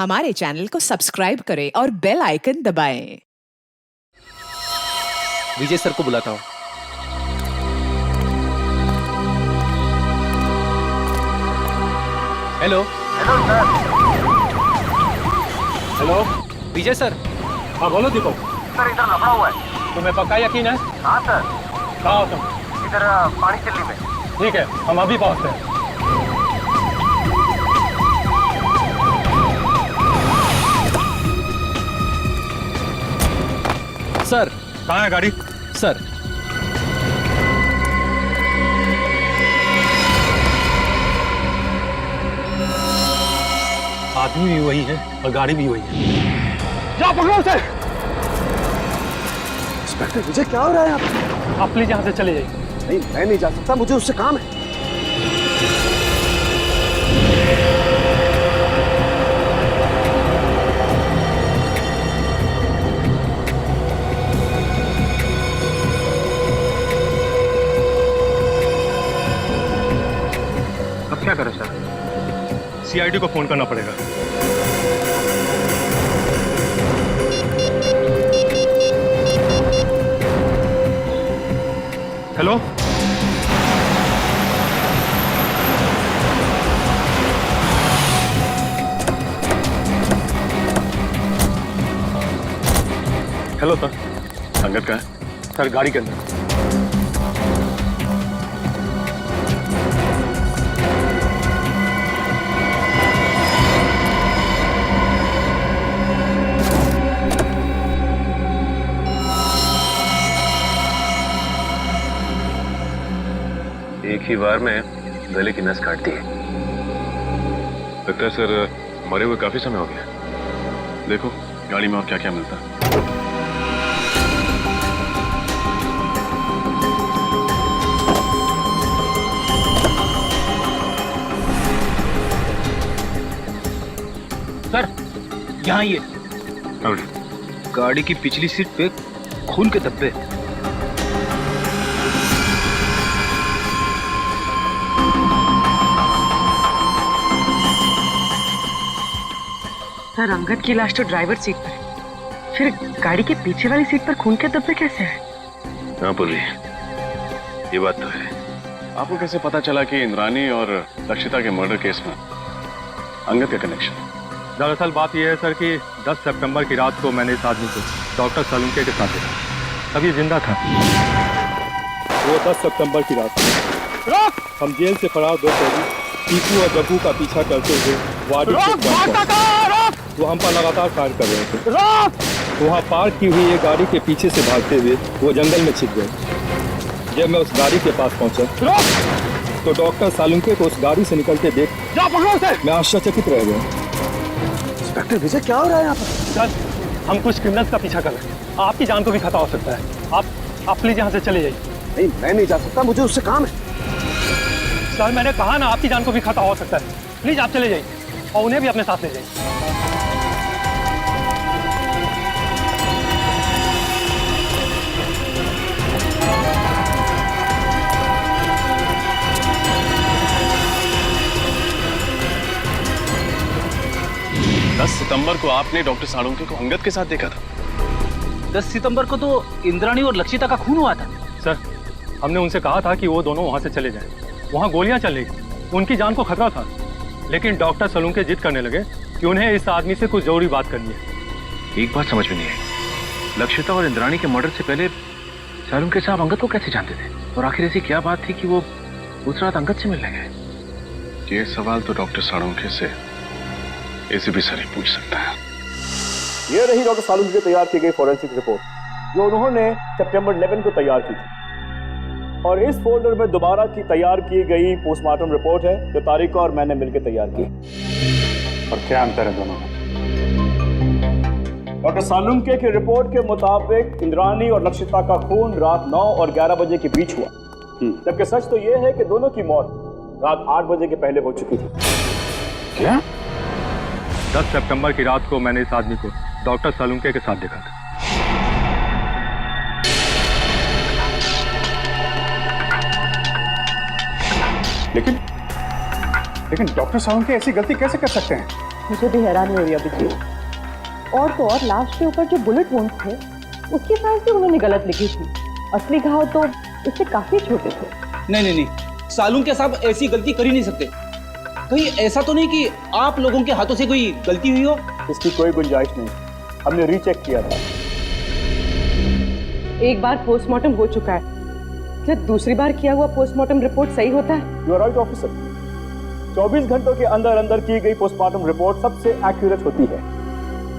हमारे चैनल को सब्सक्राइब करें और बेल आइकन दबाएं। विजय सर को बुलाता हूँ। Hello hello sir. हेलो विजय सर। हाँ बोलो दीपक। सर इधर लफड़ा हुआ है। तुम्हें पक्का यकीन है? हाँ सर। कहाँ हो तुम? इधर पानी चिल्ली में। ठीक है, हम अभी पहुँचते हैं। सर कहाँ है गाड़ी? सर आदमी भी वही है और गाड़ी भी वही है। जाओ पकड़ो उसे। इंस्पेक्टर विजय, क्या हो रहा है यहाँ पे? आप प्लीज यहाँ से चले जाइए। नहीं, मैं नहीं जा सकता, मुझे उससे काम है। अब क्या करें सर? सीआईडी को फोन करना पड़ेगा। Hello, hello sir. संगत का है? सर गाड़ी के अंदर। एक ही बार में गले की नस काट दी है। लगता है सर मरे हुए काफी समय हो गया। देखो गाड़ी में और क्या क्या मिलता है। सर यहाँ ये और गाड़ी की पिछली सीट पे खून के धब्बे। सर अंगद की लाश तो ड्राइवर सीट पर है, फिर गाड़ी के पीछे वाली सीट पर खून के धब्बे कैसे हैं? हाँ पूर्वी, ये बात तो है। आपको कैसे पता चला कि इंद्रानी और लक्षिता के मर्डर केस में अंगद का कनेक्शन? दरअसल बात यह है सर कि 10 सितंबर की रात को मैंने इस आदमी को डॉक्टर सलूंके के साथ देखा। तब ये जिंदा था। वो 10 सितंबर की रात हम जेल से फरार दो कैदी टीकू और जग्गू का पीछा करते हुए वाड़ी वो हम पर लगातार फायर कर रहे थे। वहाँ पार्क की हुई एक गाड़ी के पीछे से भागते हुए वो जंगल में छिप गए। जब मैं उस गाड़ी के पास पहुंचा तो डॉक्टर सालुंके को उस गाड़ी से निकलते देख मैं आश्चर्यचकित रह गया। इंस्पेक्टर विजय, क्या हो रहा है यहाँ पर? सर हम कुछ क्रिमिनल्स का पीछा कर रहे हैं। आपकी जान को भी खतरा हो सकता है। आप प्लीज यहाँ से चले जाइए। नहीं, मैं नहीं जा सकता, मुझे उससे काम है। सर मैंने कहा ना, आपकी जान को भी खतरा हो सकता है। प्लीज आप चले जाइए और उन्हें भी अपने साथ ले जाइए। 10 सितंबर को आपने डॉक्टर सालुंके को अंगद के साथ देखा था। 10 सितंबर को तो इंद्राणी और लक्षिता का खून हुआ था। सर हमने उनसे कहा था कि वो दोनों वहाँ से चले जाएं। वहाँ गोलियां चल रही थी, उनकी जान को खतरा था। लेकिन डॉक्टर सलूंके जिद करने लगे कि उन्हें इस आदमी से कुछ जरूरी बात करनी है। एक बात समझ में नहीं आई, लक्षिता और इंद्राणी के मर्डर से पहले सालुंके साहब अंगद को कैसे जानते थे? और आखिर ऐसी क्या बात थी कि वो उस रात अंगद से मिलने गए? ये सवाल तो डॉक्टर सालुंके से एसीपी सर ही पूछ सकता है। ये रही डॉक्टर सालुंके की तैयार की गई फॉरेंसिक रिपोर्ट, जो उन्होंने सितंबर 11 को तैयार की थी। और इस फोल्डर में दोबारा की तैयार की गई पोस्टमार्टम रिपोर्ट है, जो तारिका और मैंने मिलकर तैयार की। और क्या अंतर है दोनों में? डॉक्टर सालुंके की रिपोर्ट के मुताबिक इंद्राणी और लक्षिता का खून रात 9 और 11 बजे के बीच हुआ, जबकि सच तो यह है कि दोनों की मौत रात 8 बजे के पहले हो चुकी थी। क्या? 10 सितंबर की रात को मैंने इस आदमी को डॉक्टर सलूंके के साथ देखा था। लेकिन डॉक्टर सालुंके ऐसी गलती कैसे कर सकते हैं? मुझे भी हैरानी हो रही है अभिजीत। और तो और लाश के ऊपर जो बुलेट वुंड थे उसकी साइज भी उन्होंने गलत लिखी थी। असली घाव तो इससे काफी छोटे थे। नहीं नहीं नहीं, सालुंके साहब ऐसी गलती कर ही नहीं सकते। कहीं ऐसा तो नहीं कि आप लोगों के हाथों से कोई गलती हुई हो? इसकी कोई गुंजाइश नहीं, हमने रीचेक किया था। एक बार पोस्टमार्टम हो चुका है, क्या दूसरी बार किया हुआ पोस्टमार्टम रिपोर्ट सही होता है? यू आर राइट ऑफिसर, 24 घंटों के अंदर अंदर की गई पोस्टमार्टम रिपोर्ट सबसे एक्यूरेट होती है,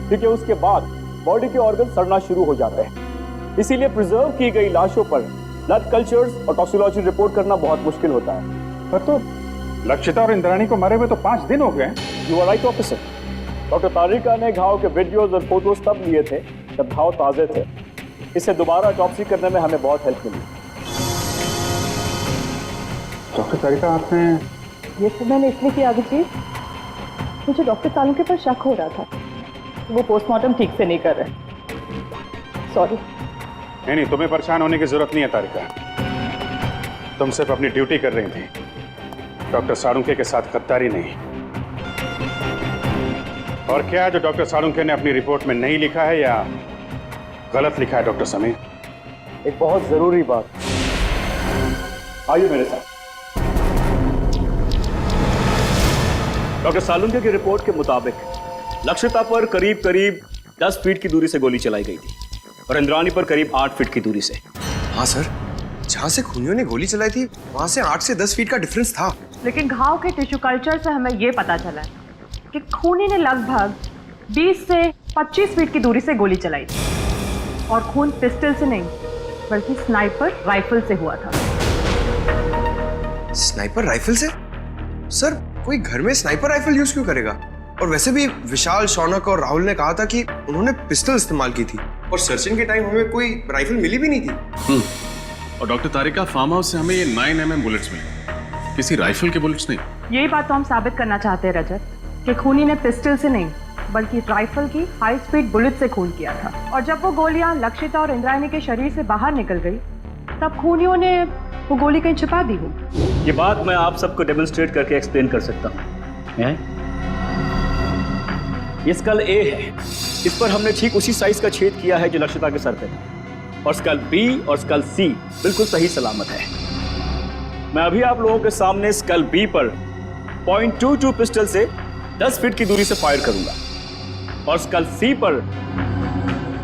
क्योंकि उसके बाद बॉडी के ऑर्गन सड़ना शुरू हो जाते हैं। इसीलिए प्रिजर्व की गई लाशों पर ब्लड कल्चर्स और टॉक्सिकोलॉजी रिपोर्ट करना बहुत मुश्किल होता है। पर तो लक्षिता और इंद्राणी को मरे हुए तो 5 दिन हो गए। You are right officer. Doctor Tarika ने घाव के वीडियोज और फोटोज तब लिए थे जब घाव ताजे थे। इससे दोबारा ऑटोप्सी करने में हमें बहुत हेल्प मिली। डॉक्टर तारिका, आपने ये सब मैंने इसलिए किया अभिजीत, मुझे डॉक्टर सालुंके पर शक हो रहा था, वो पोस्टमार्टम ठीक से नहीं कर रहे। सॉरी। नहीं, तुम्हें परेशान होने की जरूरत नहीं है तारिका। तुम सिर्फ अपनी ड्यूटी कर रही थी, डॉक्टर सालुंके के साथ गद्दारी नहीं। और क्या जो डॉक्टर सालुंके ने अपनी रिपोर्ट में नहीं लिखा है या गलत लिखा है डॉक्टर समीर? एक बहुत जरूरी बात, आइए मेरे साथ। डॉक्टर सालुंके की रिपोर्ट के मुताबिक लक्षिता पर करीब करीब 10 फीट की दूरी से गोली चलाई गई थी और इंद्राणी पर करीब 8 फीट की दूरी से। हाँ सर, जहाँ से खूनियों ने गोली चलाई थी वहाँ से 8 से 10 फीट का डिफरेंस था। लेकिन घाव के टिश्यू कल्चर से हमें ये पता चला है कि खूनी ने लगभग 20 से 25 फीट की दूरी से गोली चलाई थी और खून पिस्टल से नहीं बल्कि स्नाइपर राइफल से हुआ था। स्नाइपर राइफल से? सर, कोई घर में स्नाइपर राइफल यूज क्यों करेगा? और वैसे भी विशाल, शौनक और राहुल ने कहा था कि उन्होंने पिस्टल इस्तेमाल की थी और सर्चिंग के टाइम हमें कोई राइफल मिली भी नहीं थी। और डॉक्टर तारिका, फार्म हाउस से हमें ये 9mm बुलेट्स मिले, किसी राइफल के बुलेट्स नहीं। यही बात तो हम साबित करना चाहते हैं रजत, कि खूनी ने पिस्टल से नहीं बल्कि राइफल की हाई स्पीड बुलेट से खून किया था। और जब वो गोलियां लक्षिता और इंद्राणी के शरीर से बाहर निकल गई तब खूनियों ने वो गोली कहीं छिपा दी हो। ये बात मैं आप सबको डेमोन्स्ट्रेट करके एक्सप्लेन कर सकता हूँ। ये स्कल ए है, इस पर हमने ठीक उसी साइज का छेद किया है जो लक्षिता के सर पे था। और स्कल बी और स्कल सी बिल्कुल सही सलामत है। मैं अभी आप लोगों के सामने स्कल बी पर .22 पिस्टल से 10 फीट की दूरी से फायर करूंगा और स्कल सी पर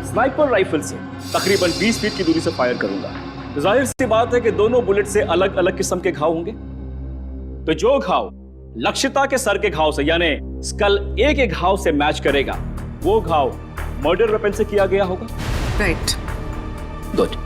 स्नाइपर राइफल से तकरीबन 20 फीट की दूरी से फायर करूंगा। जाहिर सी बात है कि दोनों बुलेट से अलग अलग किस्म के घाव होंगे। तो जो घाव लक्षिता के सर के घाव से यानी स्कल ए के घाव से मैच करेगा वो घाव मर्डर वेपन से किया गया होगा। राइट। गुड।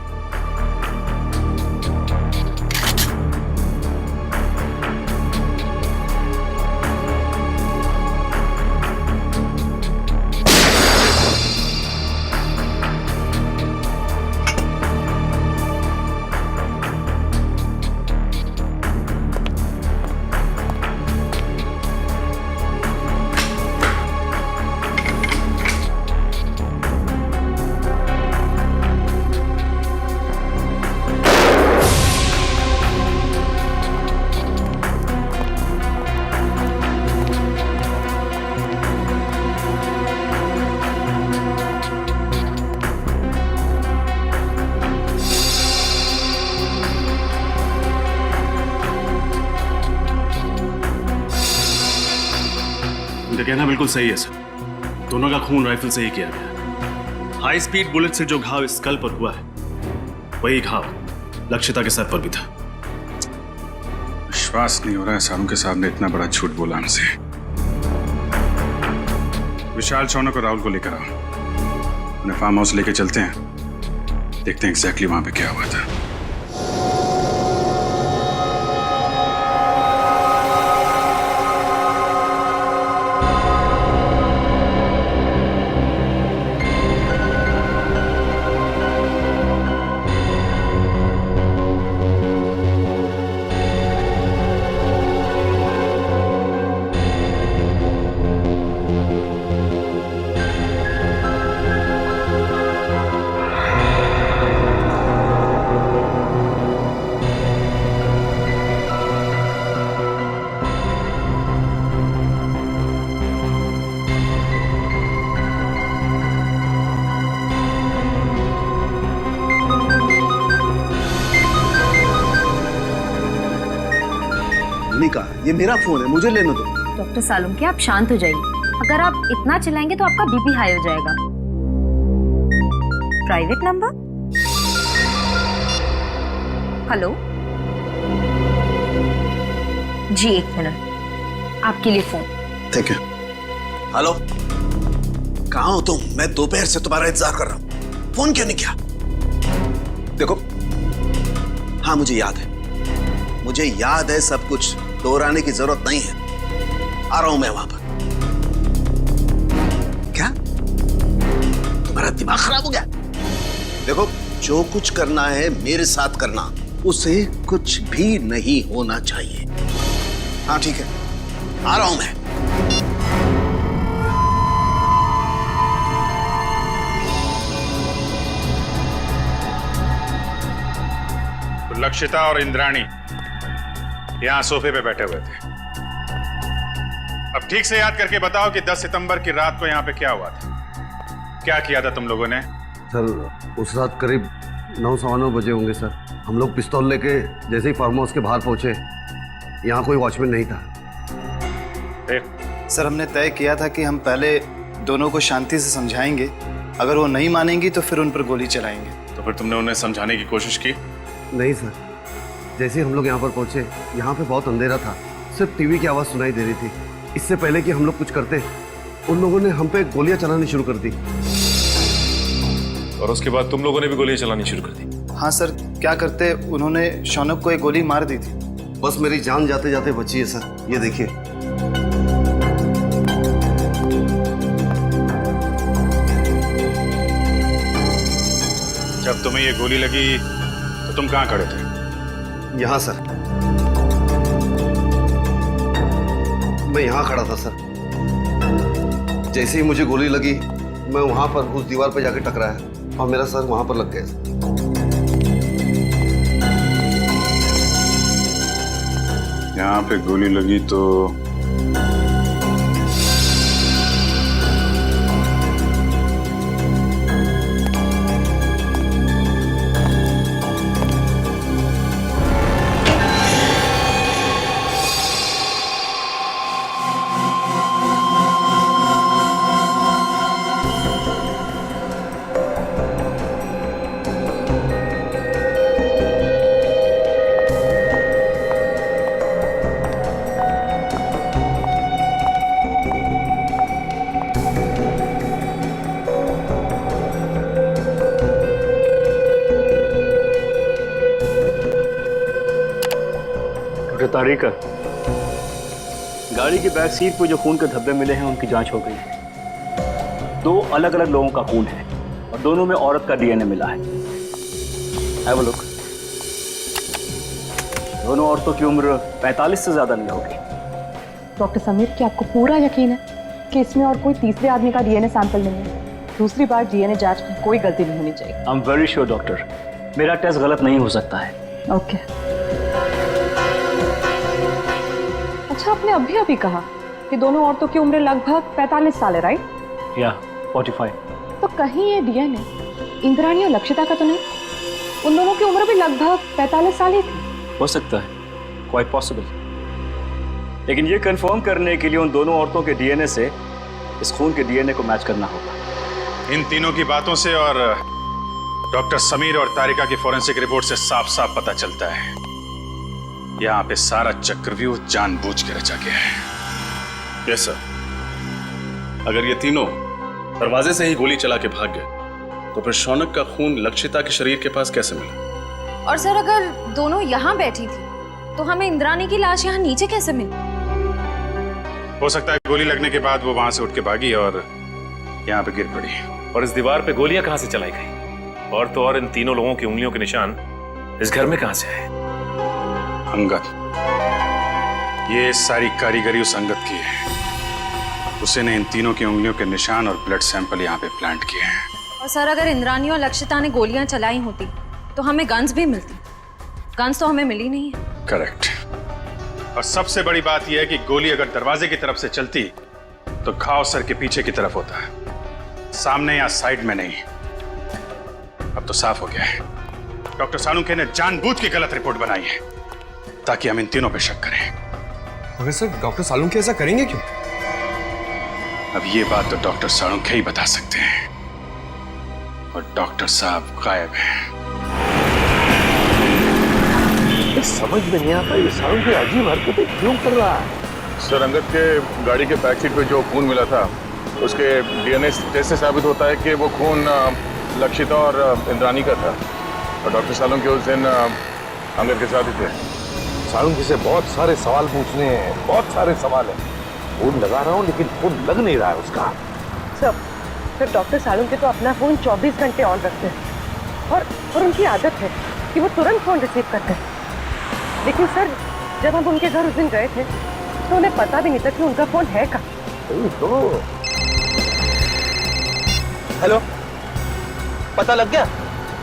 उनका कहना बिल्कुल सही है सर, दोनों का खून राइफल से ही किया गया। हाई स्पीड बुलेट से जो घाव स्कल पर हुआ है वही घाव लक्षिता के सर पर भी था। विश्वास नहीं हो रहा है सालुंके साहब ने इतना बड़ा झूठ बोला हमसे। विशाल, शौनक और राहुल को लेकर आओ, उन्हें फार्म हाउस लेके चलते हैं, देखते हैं एग्जैक्टली वहां पे क्या हुआ था। ये मेरा फोन है, मुझे लेने दो। डॉक्टर सालुंके, आप शांत हो जाइए। अगर आप इतना चिल्लाएंगे तो आपका बीपी हाई हो जाएगा। Private number? हेलो जी, 1 मिनट, आपके लिए फोन। Thank you. हेलो, कहाँ हो तुम? मैं दोपहर से तुम्हारा इंतजार कर रहा हूँ, फोन क्यों नहीं किया? देखो, हाँ मुझे याद है सब कुछ, दोहराने की जरूरत नहीं है। आ रहा हूं मैं वहां पर। क्या तुम्हारा दिमाग खराब हो गया? देखो, जो कुछ करना है मेरे साथ करना, उसे कुछ भी नहीं होना चाहिए। हाँ ठीक है, आ रहा हूं मैं। लक्षिता और इंद्राणी यहां सोफे पे बैठे हुए थे। अब ठीक से याद करके बताओ कि 10 सितंबर की रात को यहां पे क्या हुआ था, क्या किया था तुम लोगों ने? सर, उस रात करीब 9-9:15 बजे होंगे सर। हम लोग पिस्तौल लेके जैसे ही फार्म हाउस के बाहर पहुंचे, यहाँ कोई वॉचमैन नहीं था। सर, हमने तय किया था कि हम पहले दोनों को शांति से समझाएंगे, अगर वो नहीं मानेंगी तो फिर उन पर गोली चलाएंगे। तो फिर तुमने उन्हें समझाने की कोशिश की? नहीं सर, जैसे ही हम लोग यहाँ पर पहुंचे, यहाँ पे बहुत अंधेरा था, सिर्फ टीवी की आवाज़ सुनाई दे रही थी। इससे पहले कि हम लोग कुछ करते, उन लोगों ने हम पे गोलियां चलानी शुरू कर दी। और उसके बाद तुम लोगों ने भी गोलियां चलानी शुरू कर दी? हाँ सर, क्या करते, उन्होंने शौनक को एक गोली मार दी थी। बस मेरी जान जाते जाते बची है सर, ये देखिए। जब तुम्हें ये गोली लगी तो तुम कहाँ खड़े थे? यहाँ सर, मैं यहाँ खड़ा था सर। जैसे ही मुझे गोली लगी, मैं वहां पर उस दीवार पर जाके टकराया और मेरा सर वहां पर लग गया। यहाँ पे गोली लगी तो तारिका, गाड़ी की बैक सीट पर जो खून के धब्बे मिले हैं उनकी जांच हो गई है। 2 अलग अलग लोगों का खून है और दोनों में औरत का डीएनए मिला है। Have a look. दोनों औरतों की उम्र 45 से ज्यादा नहीं होगी। डॉक्टर समीर, क्या आपको पूरा यकीन है कि इसमें और कोई तीसरे आदमी का डीएनए सैंपल नहीं है? दूसरी बार डीएनए जांच में कोई गलती नहीं होनी चाहिए। I am very sure doctor, मेरा टेस्ट गलत नहीं हो सकता है। ओके। अच्छा, आपने अभी कहा कि दोनों औरतों की उम्र लगभग 45 साल है, राइट? या 45। तो कहीं ये डीएनए इंद्राणी और लक्षिता का तो नहीं? उन दोनों की उम्र भी लगभग 45 साल ही थी। हो सकता है, क्वाइट पॉसिबल। लेकिन ये कंफर्म करने के लिए उन दोनों औरतों के डीएनए से इस खून के डीएनए को मैच करना होगा। इन तीनों की बातों से और डॉक्टर समीर और तारिका की फॉरेंसिक रिपोर्ट से साफ साफ पता चलता है, यहाँ पे सारा चक्रव्यूह जानबूझ के रचा गया है। Yes sir. अगर ये तीनों दरवाजे से ही गोली चला के भाग गए, तो फिर शौनक का खून लक्षिता के शरीर के पास कैसे मिला? और सर, अगर दोनों यहाँ बैठी थी तो हमें इंद्राणी की लाश यहाँ नीचे कैसे मिली? हो सकता है गोली लगने के बाद वो वहां से उठ के भागी और यहाँ पे गिर पड़ी। और इस दीवार पे गोलियां कहां से चलाई गई? और तो और इन तीनों लोगों की उंगलियों के निशान इस घर में कहां से आए? अंगद, ये सारी कारीगरी उस अंगद की है। उसी ने इन तीनों की उंगलियों के निशान और ब्लड सैंपल यहाँ पे प्लांट किए हैं। और सर, अगर इंद्राणी और लक्षिता ने गोलियां चलाई होती तो हमें गन्स भी मिलती। गन्स तो हमें मिली नहीं है। करेक्ट। और सबसे बड़ी बात यह है कि गोली अगर दरवाजे की तरफ से चलती तो घाव सर के पीछे की तरफ होता है, सामने या साइड में नहीं। अब तो साफ हो गया है, डॉक्टर सालुंके ने जानबूझ के गलत रिपोर्ट बनाई है ताकि हम इन तीनों पे शक करें। मगर सर डॉक्टर सालुंखे ऐसा करेंगे क्यों? अब ये बात तो डॉक्टर सालुंखे ही बता सकते हैं, और डॉक्टर साहब गायब हैं। समझ में नहीं आता ये सालुंखे अजीब हरकतें क्यों कर रहा है। सर, अंगद के गाड़ी के बैक सीट पे जो खून मिला था उसके डीएनए टेस्ट से साबित होता है कि वो खून लक्षिता और इंद्राणी का था, और डॉक्टर सालुंखे उस दिन अंगद के साथ ही थे। सालुंखे से बहुत सारे सवाल पूछने हैं, बहुत सारे सवाल हैं। फोन लगा रहा हूँ लेकिन फोन लग नहीं रहा है उसका। सर डॉक्टर सालुंखे तो अपना फोन 24 घंटे ऑन रखते हैं और उनकी आदत है कि वो तुरंत फोन रिसीव करते हैं। लेकिन सर जब हम उनके घर उस दिन गए थे तो उन्हें पता भी नहीं था कि उनका फोन है कहाँ। हेलो, पता लग गया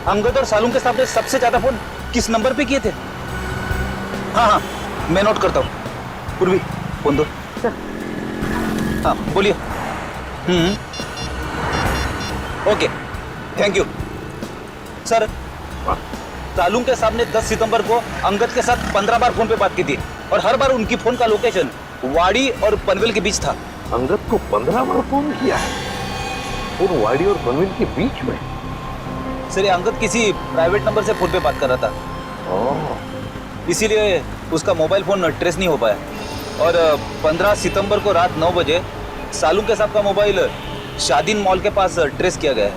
अंगद और सालुंखे साहब ने सबसे ज्यादा फोन किस नंबर पे किए थे? हाँ, मैं नोट करता हूँ। पूर्वी, फोन दो। हाँ, बोलिए। Okay, thank you sir. Salunkhe साहब ने 10 सितंबर को अंगद के साथ 15 बार फोन पे बात की थी, और हर बार उनकी फोन का लोकेशन वाड़ी और पनवेल के बीच था। अंगद को 15 बार फोन किया है और वाड़ी और पनवेल के बीच में? सर, ये अंगद किसी प्राइवेट नंबर से फोन पे बात कर रहा था, इसीलिए उसका मोबाइल फोन ट्रेस नहीं हो पाया। और 15 सितंबर को रात 9 बजे सालुंखे साहब का मोबाइल शादीन मॉल के पास ट्रेस किया गया है।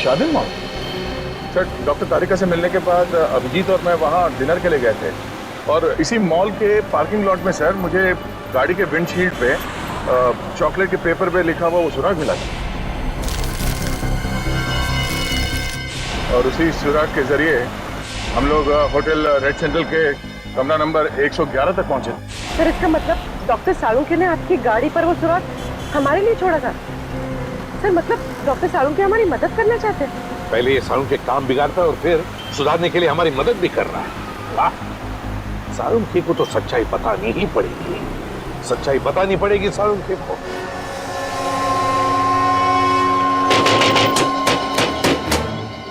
शादीन मॉल? सर, डॉक्टर तारिका से मिलने के बाद अभिजीत और मैं वहाँ डिनर के लिए गए थे, और इसी मॉल के पार्किंग लॉट में सर मुझे गाड़ी के विंडशील्ड पे चॉकलेट के पेपर पे लिखा हुआ वो सुराग मिला था, और उसी सुराग के जरिए हम लोग होटल रेड सेंट्रल के कमरा नंबर 111 तक पहुंचे। सर इसका मतलब डॉक्टर सालुंखे ने आपकी गाड़ी पर वो सुराग हमारे लिए छोड़ा था। सर मतलब डॉक्टर सालुंखे हमारी मदद करना चाहते हैं। पहले ये सालुंखे काम बिगाड़ता है और फिर सुधारने के लिए हमारी मदद भी कर रहा है। वाह, सालुंखे को तो सच्चाई बतानी ही पड़ेगी, सच्चाई बतानी पड़ेगी सालुंखे को।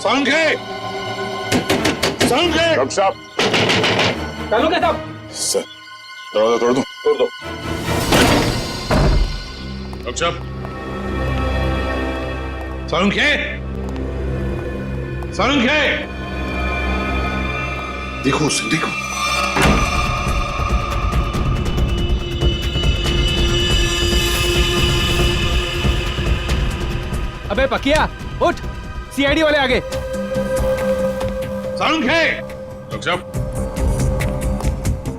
सालुंखे! सालुंखे! डॉक्टर साहब! सालुंखे साहब! सर, दरवाजा तोड़ दूं? तोड़ दो। डॉक्टर साहब! सालुंखे! सालुंखे! देखो उसे, देखो। अबे पकिया, उठ, सीआईडी वाले आगे। सालुंखे! डॉक्टर साहब!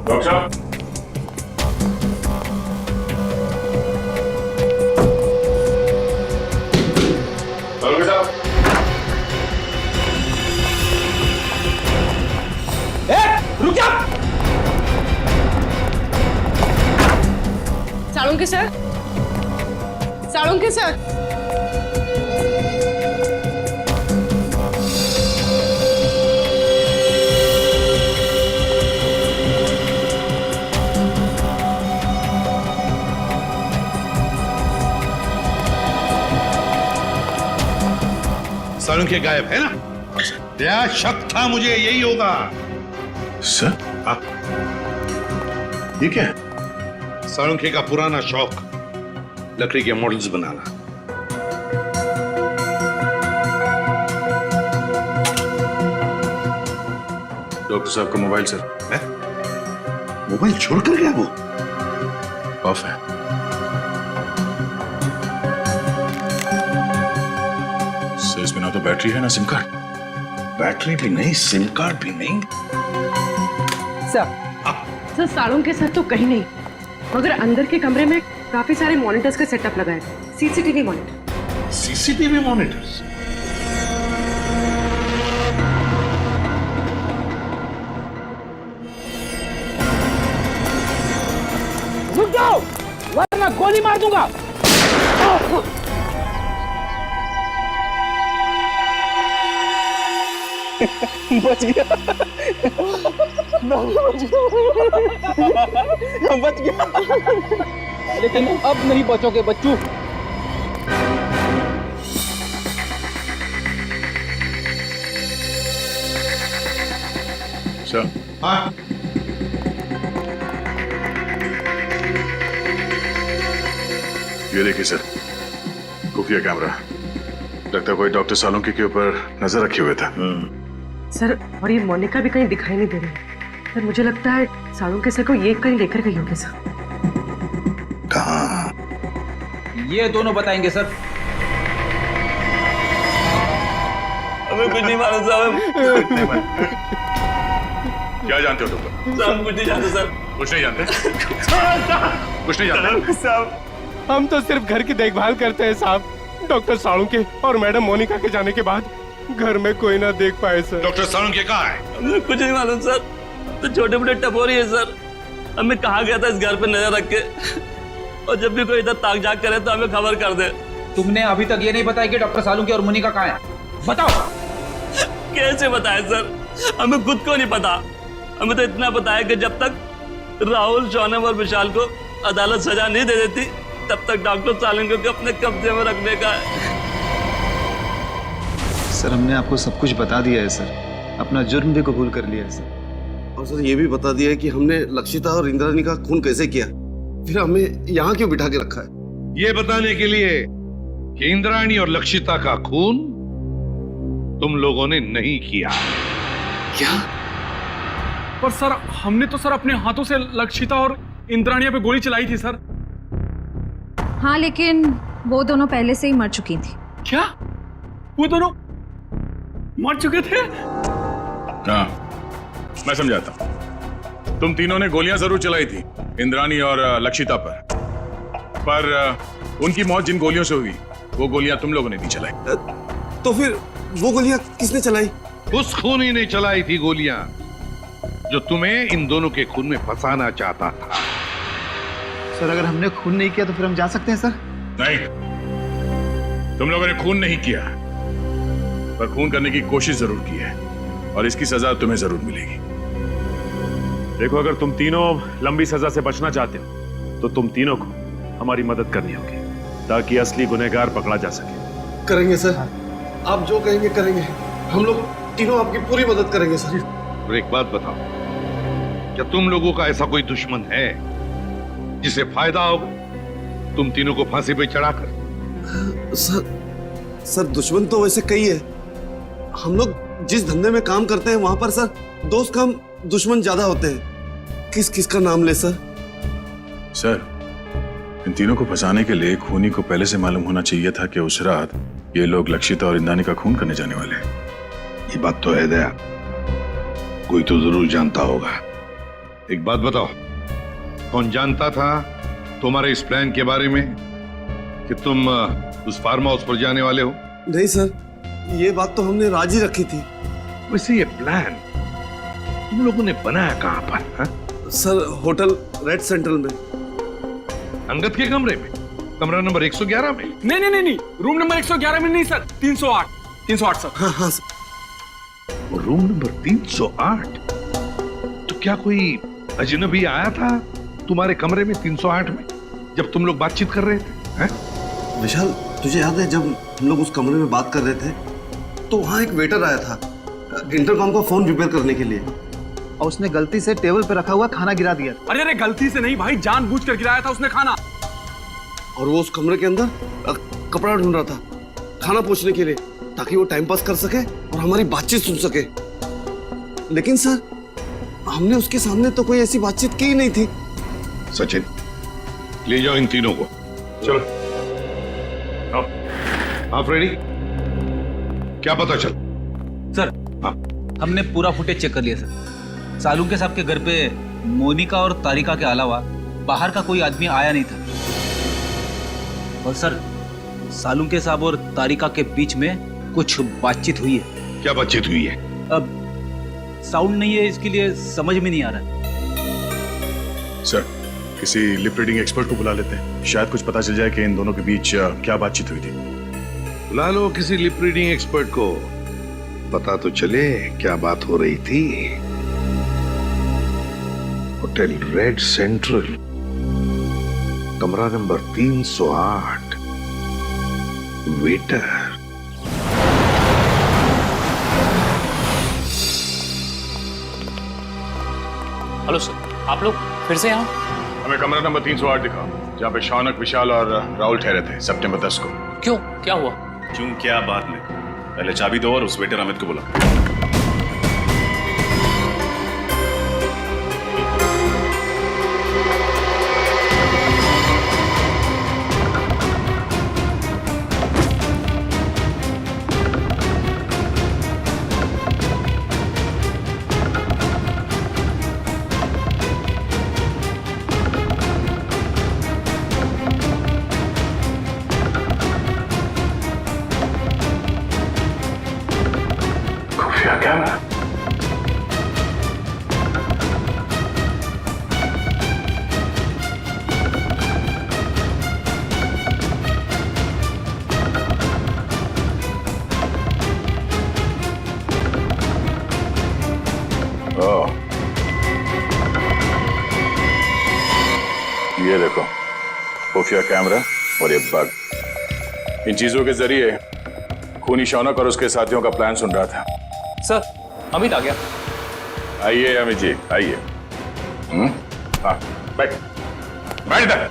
डॉक्टर साहब! सालुंखे साहब! रुक जा! Salunkhe sir, Salunkhe sir. सालुंखे गायब है ना? क्या शक था मुझे यही होगा। सर? ये क्या है? सालुंखे का पुराना शौक, लकड़ी के मॉडल्स बनाना। डॉक्टर साहब का मोबाइल सर। मोबाइल छोड़कर गया वो? ऑफ है। सर, इसमें ना तो बैटरी है ना सिम कार्ड। बैटरी भी नहीं, सिम कार्ड भी नहीं। सर सालुंखे सर तो कहीं नहीं, मगर अंदर के कमरे में काफी सारे मॉनिटर्स का सेटअप लगा है। CCTV monitor. CCTV monitors? रुक जाओ, वरना गोली मार दूंगा। बच गया। बच गया, लेकिन अब नहीं बचोगे बच्चू। हाँ? ये देखिए सर, खुफिया कैमरा। लगता है कोई डॉक्टर सालुंके के ऊपर नजर रखे हुए था। सर, और ये मोनिका भी कहीं दिखाई नहीं दे रही है। सर, मुझे लगता है सालुंके सर को ये कहीं लेकर गई होगी सर। कहाँ? ये दोनों बताएंगे सर। हमें कुछ नहीं मालूम साहब। क्या जानते हो तुम? साहब कुछ नहीं जानते सर। कुछ नहीं जानते? कुछ नहीं जानते साहब, हम तो सिर्फ घर की देखभाल करते हैं साहब। डॉक्टर सालुंके और मैडम मोनिका के जाने के बाद घर में कोई ना देख पाए सर। डॉक्टर सालुंके कहाँ है? हमें कुछ नहीं मालूम सर। तो छोटे मोटे टपोरी है सर। हमें कहा गया था इस घर पे नजर रख के, और जब भी कोई इधर ताक झाक करे तो हमें खबर कर दे। तुमने अभी तक ये नहीं बताया कि डॉक्टर सालुंके और मोनिका कहाँ है? बताओ। कैसे बताए सर? हमें खुद को नहीं पता। हमें तो इतना पता है कि जब तक राहुल, शौनम और विशाल को अदालत सजा नहीं दे देती, तब तक डॉक्टर सालुंके को अपने कब्जे में रखने का है। सर, हमने आपको सब कुछ बता दिया है सर। अपना जुर्म भी कबूल कर लिया है सर। और सर ये भी बता दिया है कि हमने लक्षिता और इंद्राणी का खून कैसे किया, फिर हमें यहाँ क्यों बिठा के रखा है। ये बताने के लिए कि इंद्राणी और लक्षिता का खून तुम लोगों ने नहीं किया। क्या? पर सर, हमने तो सर अपने हाथों से लक्षिता और इंद्राणिया पे गोली चलाई थी सर। हाँ, लेकिन वो दोनों पहले से ही मर चुकी थी। क्या? वो दोनों मर चुके थे? हाँ, मैं समझाता हूं। तुम तीनों ने गोलियां जरूर चलाई थी इंद्राणी और लक्षिता पर उनकी मौत जिन गोलियों से हुई, वो गोलियां तुम लोगों ने नहीं चलाई। तो फिर वो गोलियां किसने चलाई? उस खूनी ने चलाई थी गोलियां जो तुम्हें इन दोनों के खून में फंसाना चाहता था। सर, अगर हमने खून नहीं किया तो फिर हम जा सकते हैं सर? नहीं, तुम लोगों ने खून नहीं किया, पर खून करने की कोशिश जरूर की है, और इसकी सजा तुम्हें जरूर मिलेगी। देखो, अगर तुम तीनों लंबी सजा से बचना चाहते हो तो तुम तीनों को हमारी मदद करनी होगी, ताकि असली गुनहगार पकड़ा जा सके। करेंगे सर, आप जो कहेंगे करेंगे। हम लोग तीनों आपकी पूरी मदद करेंगे सर। और एक बात बताओ, क्या तुम लोगों का ऐसा कोई दुश्मन है जिसे फायदा होगा तुम तीनों को फांसी पे चढ़ाकर? सर दुश्मन तो वैसे कई है। हम लोग जिस धंधे में काम करते हैं वहां पर सर दोस्त कम दुश्मन ज्यादा होते हैं। किस किस का नाम ले सर? सर, इन तीनों को फंसाने के लिए खूनी को पहले से मालूम होना चाहिए था कि उस रात ये लोग लक्षिता और इंद्राणी का खून करने जाने वाले हैं। ये बात तो है दया, कोई तो जरूर जानता होगा। एक बात बताओ, कौन जानता था तुम्हारे इस प्लान के बारे में कि तुम उस फार्म हाउस पर जाने वाले हो? नहीं सर, ये बात तो हमने राज ही रखी थी। वैसे ये प्लान तुम लोगों ने बनाया कहां पर? हा? सर, होटल रेड सेंट्रल में। अंगद के कमरे में? कमरा नंबर 111 में? नहीं, रूम नंबर 111 में नहीं सर, 308 सर। हाँ सर। Room number 308? तो क्या कोई अजनबी आया था तुम्हारे कमरे में 308 में जब तुम लोग बातचीत कर रहे थे? विशाल, तुझे याद है जब हम लोग उस कमरे में बात कर रहे थे तो वहाँ एक वेटर आया था इंटरकॉम का फोन रिपेयर करने के लिए, और उसने गलती से टेबल पे रखा हुआ खाना गिरा दिया। अरे गलती से नहीं भाई, जानबूझकर गिराया था उसने खाना। और वो उस कमरे के अंदर कपड़ा ढूंढ रहा था खाना पोंछने के लिए, ताकि वो टाइम पास कर सके और हमारी बातचीत सुन सके। लेकिन सर, हमने उसके सामने तो कोई ऐसी बातचीत की ही नहीं थी। सचिन, ले जाओ इन तीनों को। चलो। आप रेडी? क्या पता चल? सर, हमने पूरा फुटेज चेक कर लिया सर। सालुंके साहब के घर पे मोनिका और तारिका के अलावा बाहर का कोई आदमी आया नहीं था। और सर, सालुंके साहब और तारिका के बीच में कुछ बातचीत हुई है। क्या बातचीत हुई है? अब साउंड नहीं है, इसके लिए समझ में नहीं आ रहा। सर, किसी लिप रीडिंग एक्सपर्ट को बुला लेते हैं, शायद कुछ पता चल जाए कि इन दोनों के बीच क्या बातचीत हुई थी। बुला लो किसी लिप रीडिंग एक्सपर्ट को, पता तो चले क्या बात हो रही थी। होटल रेड सेंट्रल, कमरा नंबर 308, वेटर। हेलो सर, आप लोग फिर से यहाँ? हमें कमरा नंबर 308 दिखाओ। जहाँ पे शौनक, विशाल और राहुल ठहरे थे सितंबर 10 को। क्यों, क्या हुआ? क्यों क्या बात में, पहले चाबी दो और उस वेटर अमित को बुला। कैमरा ये देखो, खुफिया कैमरा और ये बग। इन चीजों के जरिए खूनी शौनक और उसके साथियों का प्लान सुन रहा था। सर, अमित आ गया। आइए अमित जी, आइए। हाँ, बैठ बैठ इधर।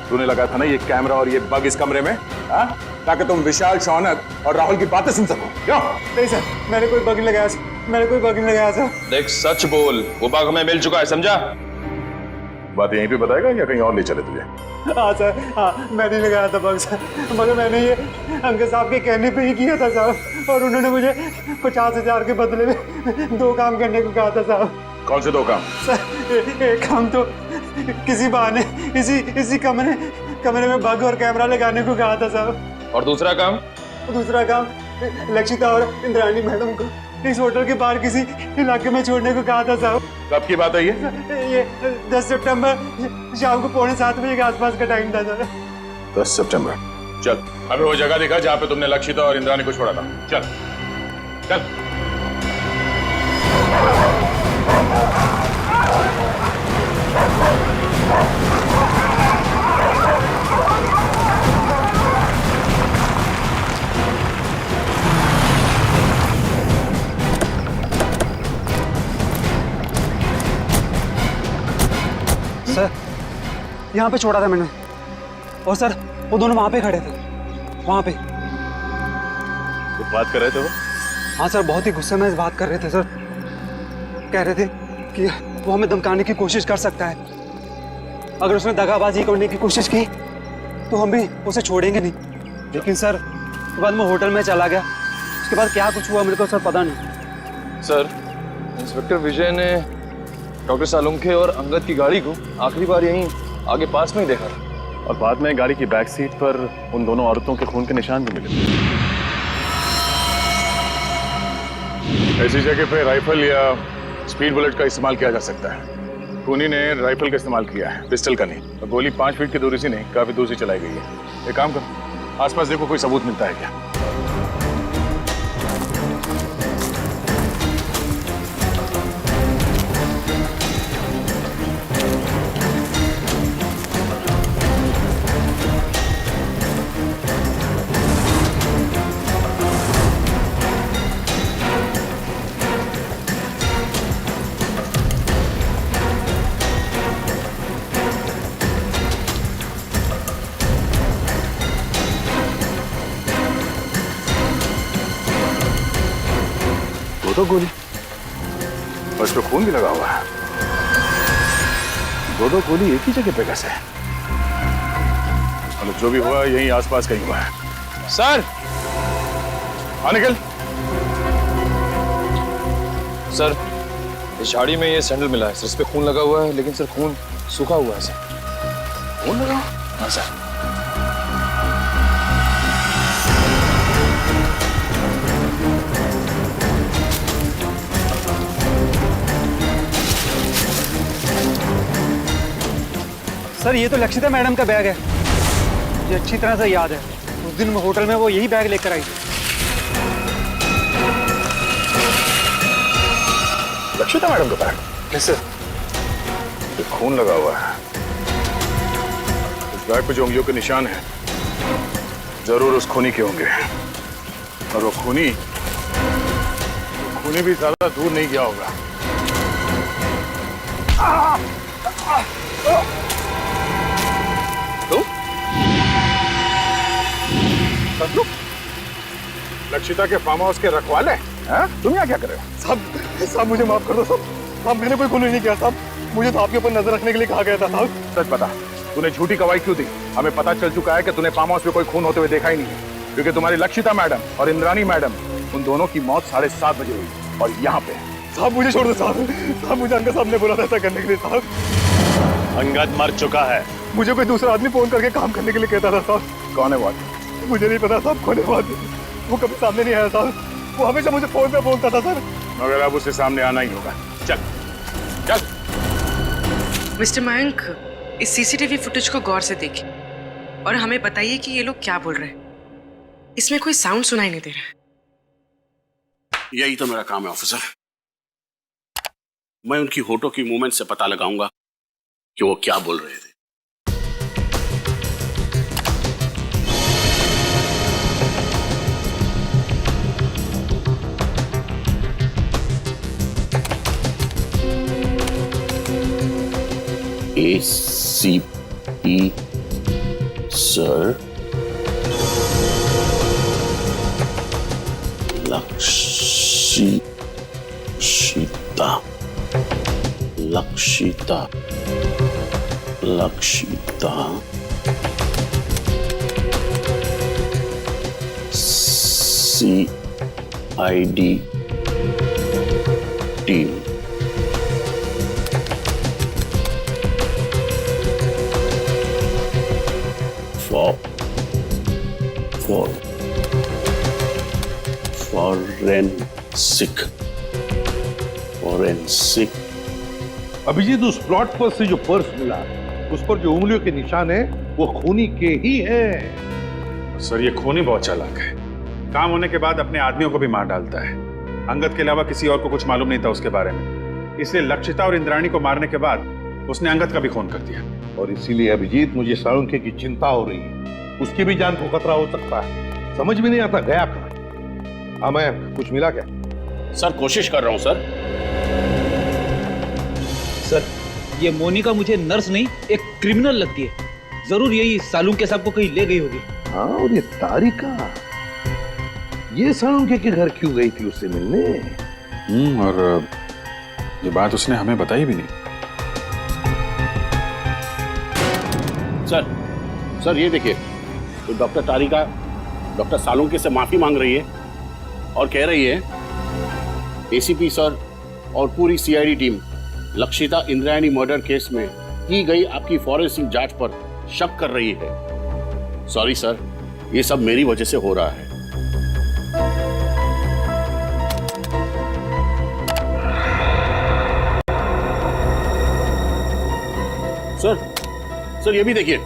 तूने लगा था ना ये कैमरा और ये बग इस कमरे में, हाँ? ताकि तुम विशाल, शौनक और राहुल की बातें सुन सको। क्यों? नहीं सर, मैंने कोई बग नहीं लगाया सर, मैंने कोई बग नहीं लगाया सर। देख, सच बोल, वो बग हमें मिल चुका है, समझा? बात यहीं पे बताएगा या कहीं और ले चले तुझे? हाँ सर, हाँ, मैंने लगाया था बग सर, मगर मैंने ये अंकल साहब के कहने पे ही किया था साहब, और उन्होंने मुझे 50,000 के बदले में 2 काम करने को कहा था साहब। कौन से 2 काम? सर, एक काम तो किसी बहाने इसी कमरे में बग और कैमरा लगाने को कहा था साहब। और दूसरा काम? दूसरा काम लक्षिता और इंद्राणी मैडम को इस होटल के बाहर किसी इलाके में छोड़ने को कहा था साहब। कब की बात है ये 10 सितंबर शाम को 6:45 के आसपास का टाइम था सर। 10 सितंबर। चल, अभी वो जगह दिखा जहाँ पे तुमने लक्षिता और इंद्राणी को छोड़ा था। चल चल। सर, यहाँ पे छोड़ा था मैंने, और सर वो दोनों वहाँ पे खड़े थे, वहाँ पे। कुछ बात कर रहे थे वो? हाँ सर, बहुत ही गुस्से में इस बात कर रहे थे सर। कह रहे थे कि वो हमें धमकाने की कोशिश कर सकता है, अगर उसने दगाबाजी करने की कोशिश की तो हम भी उसे छोड़ेंगे नहीं। लेकिन सर उसके बाद मैं होटल में चला गया, उसके बाद क्या कुछ हुआ मेरे को सर पता नहीं। सर, इंस्पेक्टर विजय ने डॉक्टर सालुंखे और अंगद की गाड़ी को आखिरी बार यहीं आगे पास में ही देखा था, और बाद में गाड़ी की बैक सीट पर उन दोनों औरतों के खून के निशान भी मिले। ऐसी जगह पे राइफल या स्पीड बुलेट का इस्तेमाल किया जा सकता है। खूनी ने राइफल का इस्तेमाल किया है, पिस्टल का नहीं। तो गोली 5 फीट की दूरी से नहीं, काफी दूर से चलाई गई है। एक काम करो, आसपास देखो कोई सबूत मिलता है क्या। तो गोली और इस पे खून भी लगा हुआ है। 2 गोली एक ही जगह पे कैसे? मतलब जो भी हुआ यहीं आसपास कहीं हुआ है। सर, निकल। सर, इस झाड़ी में ये सैंडल मिला है सर, इस पे खून लगा हुआ है, लेकिन सर खून सूखा हुआ है सर। खून लगा? हाँ सर। सर, ये तो लक्षिता मैडम का बैग है, मुझे अच्छी तरह से याद है। उस दिन होटल में वो यही बैग लेकर आई थी। लक्षिता मैडम का बैग? कैसे? खून लगा हुआ है। इस बैग पे जो उंगलियों के निशान हैं, जरूर उस खूनी के होंगे। और वो खूनी भी ज्यादा दूर नहीं गया होगा। लक्षिता के फार्म हाउस के रखवाले हैं? तुम यहाँ क्या कर रहे हो? साहब मुझे माफ कर दो साहब, मैंने कोई खून नहीं किया साहब, मुझे तो आपके ऊपर नजर रखने के लिए कहा गया था साहब। सच बता, तूने झूठी गवाही क्यों दी? हमें पता चल चुका है कि तूने फार्म हाउस में कोई खून होते हुए देखा ही नहीं है, क्योंकि तुम्हारी लक्षिता मैडम और इंद्राणी मैडम, उन दोनों की मौत 7:30 बजे हुई और यहाँ पे। साहब मुझे छोड़ दो साहब, मुझे अंकल साहब ने बोला था ऐसा करने के लिए साहब। अंगद मर चुका है। मुझे कोई दूसरा आदमी फोन करके काम करने के लिए कहता था साहब। कौन है वो आदमी? मुझे नहीं पता साहब, कौन है वो आदमी? वो कभी सामने नहीं आया साहब, वो हमेशा मुझे फोन पे बोलता था सर। मगर अब उसे सामने आना ही होगा। चल चल। मिस्टर मयंक, इस सीसीटीवी फुटेज को गौर से देखिए और हमें बताइए कि ये लोग क्या बोल रहे हैं। इसमें कोई साउंड सुनाई नहीं दे रहा है। यही तो मेरा काम है ऑफिसर। मैं उनकी होठों की मूवमेंट से पता लगाऊंगा कि वो क्या बोल रहे थे। ACP सर, Lakshita CID team. Forensic. Abhijeet, उस प्लॉट पर से जो पर्स मिला, उस पर जो उंगलियों के निशान है वो खूनी के ही हैं। सर, ये खूनी बहुत चालाक है। काम होने के बाद अपने आदमियों को भी मार डालता है। अंगद के अलावा किसी और को कुछ मालूम नहीं था उसके बारे में, इसलिए लक्षिता और इंद्राणी को मारने के बाद उसने अंगद का भी खून कर दिया। और इसीलिए अभिजीत, मुझे साळुंखे की चिंता हो रही है। उसकी भी जान को खतरा हो सकता है। समझ में नहीं आता गया कहाँ। हाँ, मैं कुछ मिला क्या? सर, कोशिश कर रहा हूं सर। सर, ये मोनिका मुझे नर्स नहीं, एक क्रिमिनल लगती है। जरूर यही साळुंखे साहब को कहीं ले गई होगी। हाँ, और ये तारिका, ये साळुंखे के घर क्यों गई थी उससे मिलने? और ये बात उसने हमें बताई भी नहीं। सर ये देखिए, तो डॉक्टर तारिका डॉक्टर साळुंखे से माफी मांग रही है और कह रही है ACP सर और पूरी CID team Lakshita Indrayani murder case में की गई आपकी फॉरेंसिक जांच पर शक कर रही है। सॉरी सर, ये सब मेरी वजह से हो रहा है। सर ये भी देखिए,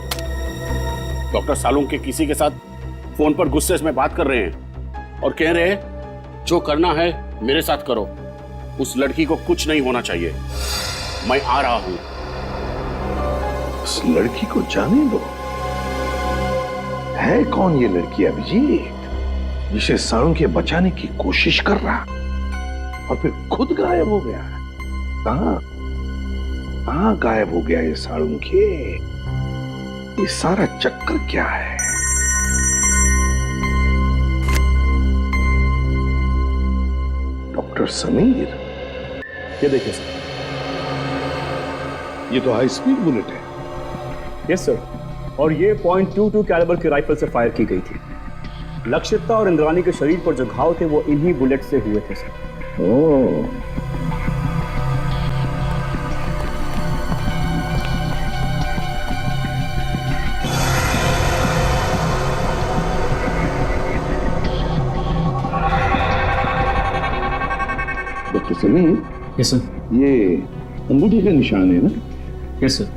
डॉक्टर साळुंखे किसी के साथ फोन पर गुस्से में बात कर रहे हैं और कह रहे हैं जो करना है मेरे साथ करो, उस लड़की को कुछ नहीं होना चाहिए, मैं आ रहा हूं। उस लड़की को जाने दो। है कौन ये लड़की अभिजीत, जिसे साळुंखे बचाने की कोशिश कर रहा और फिर खुद गायब हो गया? कहां गायब हो गया ये साळुंखे? ये सारा चक्कर क्या है? डॉक्टर समीर, ये देखिए सर, ये तो हाई स्पीड बुलेट है। यस सर, और ये .22 कैलिबर की राइफल से फायर की गई थी। लक्षिता और इंद्राणी के शरीर पर जो घाव थे वो इन्हीं बुलेट से हुए थे sir. Oh, doctor Sameer. Yes sir. ये अंगूठे का निशान है ना? Yes sir.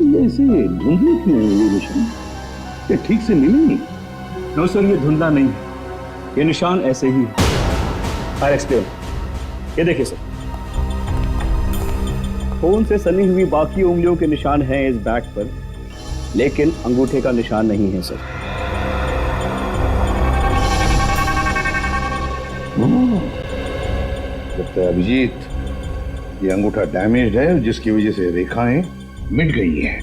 ये ऐसे धुंधले क्यों है ये निशान? ये ठीक से मिले नहीं? नो सर, ये धुंधला नहीं है, ये निशान ऐसे ही है। I explain. ये देखिए सर, खून से सनी हुई बाकी उंगलियों के निशान हैं इस बैग पर, लेकिन अंगूठे का निशान नहीं है सर। लगता है अभिजीत, ये अंगूठा डैमेज है जिसकी वजह से रेखाएं मिट गई हैं।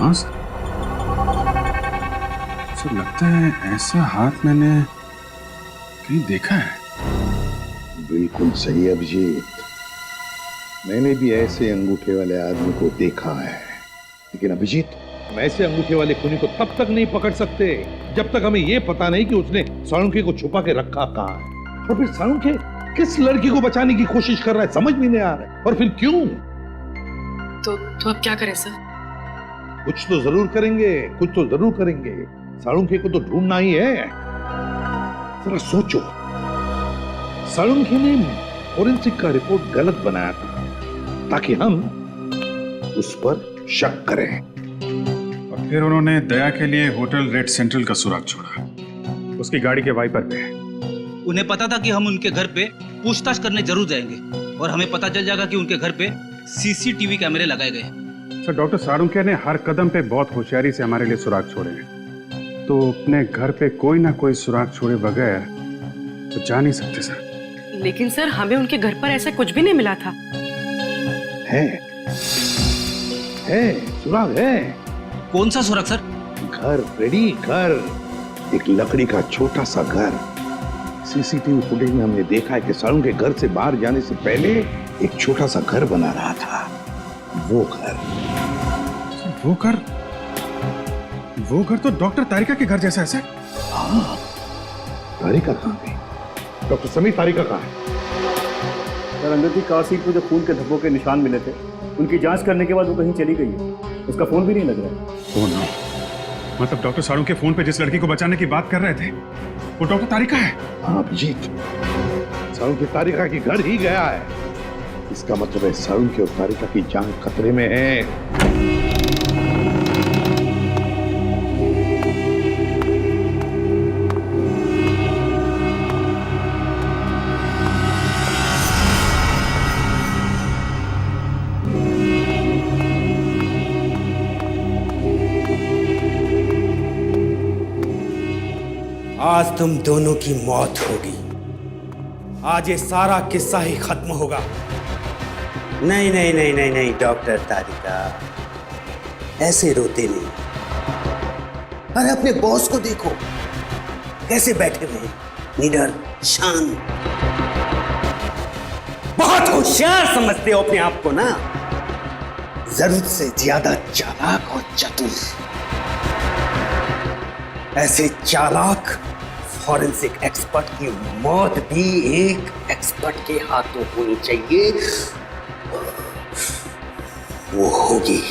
हाँ सर। सर लगता है ऐसा हाथ मैंने कहीं देखा है। बिल्कुल सही अभिजीत, मैंने भी ऐसे अंगूठे वाले आदमी को देखा है। लेकिन अभिजीत, हम ऐसे अंगूठे वाले खूनी को तब तक नहीं पकड़ सकते जब तक हमें यह पता नहीं कि उसने साळुंखे को छुपा के रखा कहाँ है, और फिर साळुंखे किस लड़की को बचाने की कोशिश कर रहा है समझ में नहीं आ रहा है, और फिर क्यों। तो अब क्या करें सर? कुछ तो जरूर करेंगे, कुछ तो जरूर करेंगे। साळुंखे को तो ढूंढना ही है। जरा सोचो, साळुंखे ने फोरेंसिक का रिपोर्ट गलत बनाया था ताकि हम उस पर शक करें, और फिर उन्होंने दया के लिए होटल रेड सेंट्रल का सुराग छोड़ा, उसकी गाड़ी के वाइपर पे। उन्हें पता था कि हम उनके घर पे पूछताछ करने जरूर जाएंगे और हमें पता चल जाएगा कि उनके घर पे सीसीटीवी कैमरे लगाए गए। सर डॉक्टर साळुंखे ने हर कदम पे बहुत होशियारी से हमारे लिए सुराग छोड़े हैं, तो अपने घर पे कोई ना कोई सुराग छोड़े बगैर तो जा नहीं सकते सर। लेकिन सर हमें उनके घर पर ऐसा कुछ भी नहीं मिला था। है सुराग है। कौन सा सुराग सर? घर रेडी, घर, एक लकड़ी का छोटा सा घर। सीसीटीवी फुटेज में हमने देखा है कि साळुंखे घर से बाहर जाने से पहले एक छोटा सा घर बना रहा था। वो घर तो डॉक्टर तारिका के घर जैसा है सर। हाँ, तारिका कहाँ है? डॉक्टर समीर, तारिका कहाँ है? सर अंदर की कार सीट पर जो खून के धब्बों के निशान मिले थे, उनकी जांच करने के बाद वो कहीं चली गई है। उसका फोन भी नहीं लग रहा है। फोन ना, मतलब डॉक्टर साळुंखे फोन पे जिस लड़की को बचाने की बात कर रहे थे वो डॉक्टर तारिका है। हाँ अभिजीत, साळुंखे तारिका के घर ही गया है। इसका मतलब है साळुंखे और तारिका की जान खतरे में है। आज तुम दोनों की मौत होगी। आज ये सारा किस्सा ही खत्म होगा। नहीं नहीं नहीं नहीं नहीं डॉक्टर तारिका, ऐसे रोते नहीं। अरे अपने बॉस को देखो, कैसे बैठे हुए हैं, निडर, शांत। बहुत होशियार समझते हो अपने आप को ना, जरूरत से ज्यादा चालाक और चतुर। ऐसे चालाक फॉरेंसिक एक्सपर्ट की मौत भी एक एक्सपर्ट के हाथों होनी चाहिए। वो होगी।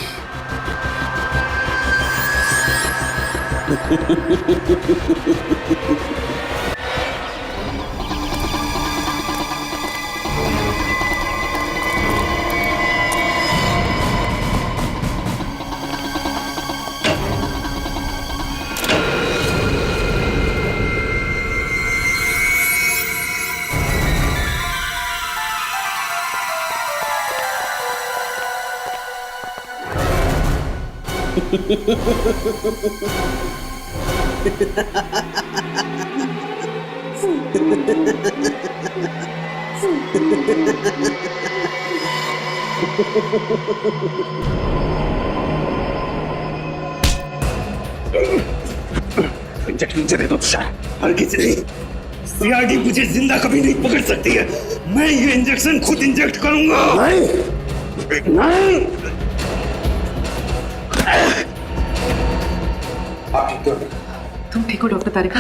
इंजेक्शन दे दो तुषार, हर किसी नहीं। सीआरडी मुझे जिंदा कभी नहीं पकड़ सकती है। मैं ये इंजेक्शन खुद इंजेक्ट करूंगा। नहीं नहीं। तुम ठीक हो डॉक्टर तारिका?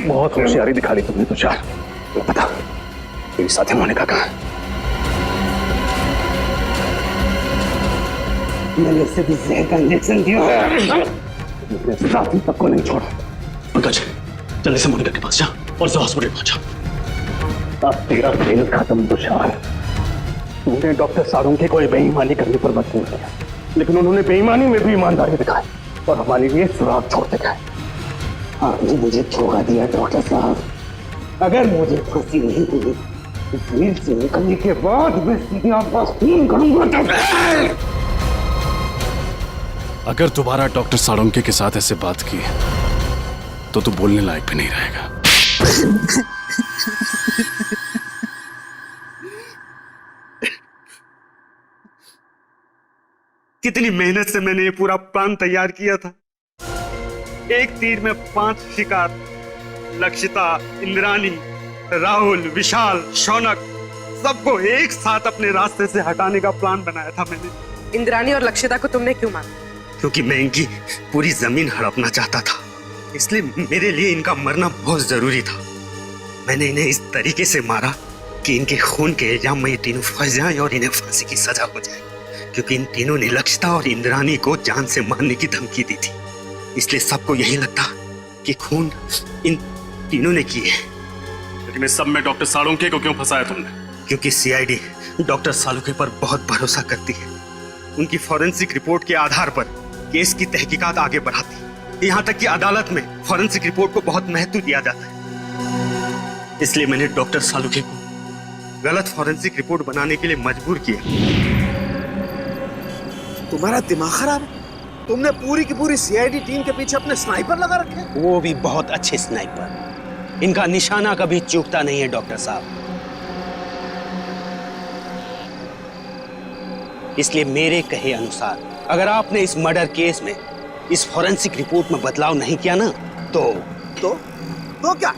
बहुत होशियारी दिखा दी तुमने तुषार। पता मेरी साथी मोनिका कहाँ है? मैंने इससे भी जहर का इंजेक्शन दिया है। अपने साथी तक को नहीं छोड़ा। पंकज, जल्दी से मोनिका के पास जा और उसे हॉस्पिटल पहुंचा। अब तेरा खेल खत्म तुषार। तूने डॉक्टर साळुंखे को बेईमानी करने पर मजबूर किया, लेकिन उन्होंने बेईमानी में भी ईमानदारी दिखाई और हमारे लिए सुराग छोड़ते गए। आपने मुझे धोखा दिया डॉक्टर साहब। अगर मुझे फांसी नहीं हुई तो जेल से निकलने के बाद मैं सीधे आपका खून करूंगा। अगर दोबारा डॉक्टर साळुंखे के साथ ऐसे बात की तो तू बोलने लायक भी नहीं रहेगा। कितनी मेहनत से मैंने ये पूरा प्लान तैयार किया था। एक तीर में 5 शिकार, लक्षिता, इंद्राणी, राहुल, विशाल, शौनक, सबको एक साथ अपने रास्ते से हटाने का प्लान बनाया था मैंने। इंद्राणी और लक्षिता को तुमने क्यों मारा? क्योंकि मैं इनकी पूरी जमीन हड़पना चाहता था, इसलिए मेरे लिए इनका मरना बहुत जरूरी था। मैंने इन्हें इस तरीके से मारा कि इनके खून के इल्जाम में ये तीनों फंस जाएं और इन्हें फांसी की सजा हो जाए, क्योंकि इन तीनों ने लक्षिता और इंद्राणी को जान से मारने की धमकी दी थी। इसलिए सबको यही लगता कि खून इन तीनों ने किए। लेकिन इस सब में डॉक्टर साळुंखे को क्यों फंसाया तुमने? क्योंकि सीआईडी डॉक्टर साळुंखे पर बहुत भरोसा करती है। उनकी फॉरेंसिक रिपोर्ट के आधार पर केस की तहकीकात आगे बढ़ाती। यहाँ तक कि अदालत में फॉरेंसिक रिपोर्ट को बहुत महत्व दिया जाता है। इसलिए मैंने डॉक्टर साळुंखे को गलत फॉरेंसिक रिपोर्ट बनाने के लिए मजबूर किया। तुम्हारा दिमाग खराब है? तुमने पूरी की पूरी सीआईडी टीम के पीछे अपने स्नाइपर लगा रखे? वो भी बहुत अच्छे स्नाइपर। इनका निशाना कभी चूकता नहीं है डॉक्टर साहब। इसलिए मेरे कहे अनुसार अगर आपने इस मर्डर केस में इस फॉरेंसिक रिपोर्ट में बदलाव नहीं किया ना तो क्या?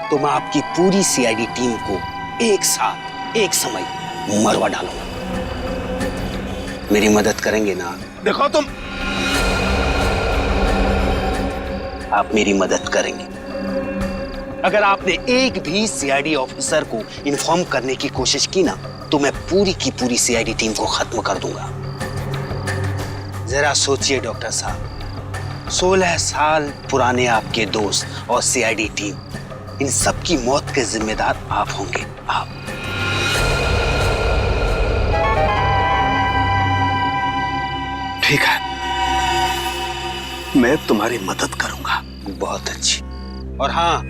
तो मैं आपकी पूरी सीआईडी टीम को एक साथ एक समय मरवा डालूंगा। मेरी मदद करेंगे ना? देखो तुम, आप मेरी मदद करेंगे। अगर आपने एक भी सीआईडी ऑफिसर को इन्फॉर्म करने की कोशिश की ना तो मैं पूरी की पूरी सीआईडी टीम को खत्म कर दूंगा। जरा सोचिए डॉक्टर साहब, 16 साल पुराने आपके दोस्त और सीआईडी टीम, इन सब की मौत के जिम्मेदार आप होंगे। आप ठीक है, मैं तुम्हारी मदद करूंगा। बहुत अच्छी। और हाँ,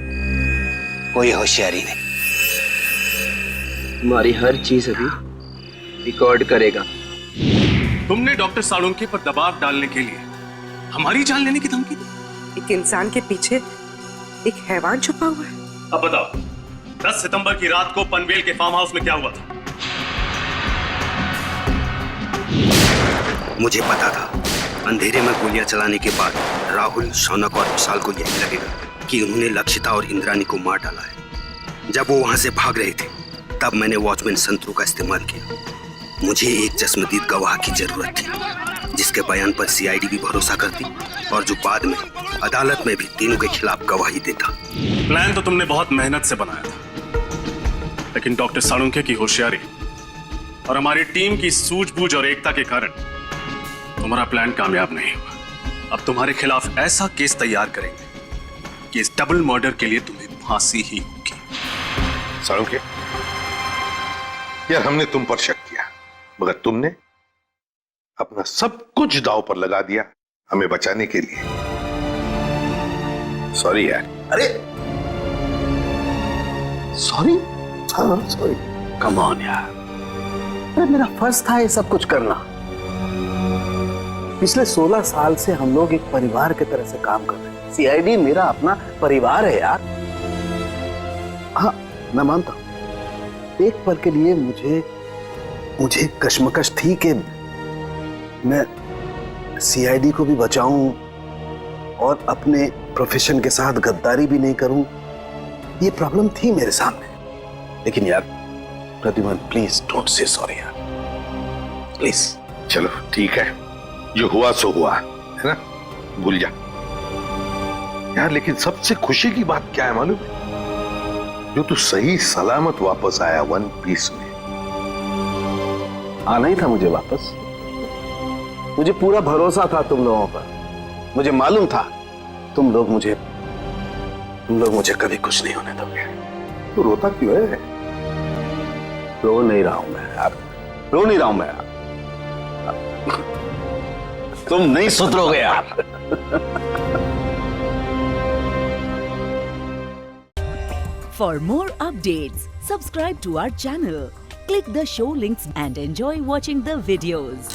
कोई होशियारी नहीं। हमारी हर चीज अभी रिकॉर्ड करेगा। तुमने डॉक्टर साळुंखे पर दबाव डालने के लिए हमारी जान लेने की धमकी दी। एक इंसान के पीछे एक हैवान छुपा हुआ है। अब बताओ, 10 सितंबर की रात को पनवेल के फार्म हाउस में क्या हुआ था? मुझे पता था अंधेरे में गोलियां चलाने के बाद राहुल, शौनक और विशाल को यही लगेगा कि उन्होंने लक्षिता और इंद्राणी को मार डाला है। जब वो वहां से भाग रहे थे तब मैंने वॉचमैन संतरू का इस्तेमाल किया। मुझे एक चश्मदीद गवाह की जरूरत थी जिसके बयान पर सीआईडी भी भरोसा करती और जो बाद में अदालत में भी तीनों के खिलाफ गवाही देता। प्लान तो तुमने बहुत मेहनत से बनाया था, लेकिन डॉक्टर साळुंखे की होशियारी और हमारी टीम की सूझबूझ और एकता के कारण तुम्हारा प्लान कामयाब नहीं हुआ। अब तुम्हारे खिलाफ ऐसा केस तैयार करेंगे कि इस डबल मर्डर के लिए तुम्हें फांसी ही होगी। साळुंखे, यार हमने तुम पर शक किया, मगर तुमने अपना सब कुछ दांव पर लगा दिया हमें बचाने के लिए। सॉरी यार। अरे सॉरी? हाँ सॉरी। कम ऑन यार। अरे मेरा फर्ज था ये सब कुछ करना। पिछले 16 साल से हम लोग एक परिवार की तरह से काम कर रहे हैं। सीआईडी मेरा अपना परिवार है यार। हाँ मैं मानता हूं, एक पल के लिए मुझे कश्मकश थी कि मैं सीआईडी को भी बचाऊं और अपने प्रोफेशन के साथ गद्दारी भी नहीं करूं। ये प्रॉब्लम थी मेरे सामने। लेकिन यार Pradyuman, please don't say sorry यार, प्लीज। चलो ठीक है, जो हुआ सो हुआ, है ना, भूल जा यार। लेकिन सबसे खुशी की बात क्या है मालूम है? जो तू सही सलामत वापस आया वन पीस में। आना ही था मुझे वापस। मुझे पूरा भरोसा था तुम लोगों पर। मुझे मालूम था तुम लोग मुझे कभी कुछ नहीं होने दोगे। तू रोता क्यों है? रो नहीं रहा हूं मैं यार, रो नहीं रहा हूं मैं यार। तुम नहीं सुधरोगे यार। For more updates, subscribe to our channel, click the show links and enjoy watching the videos.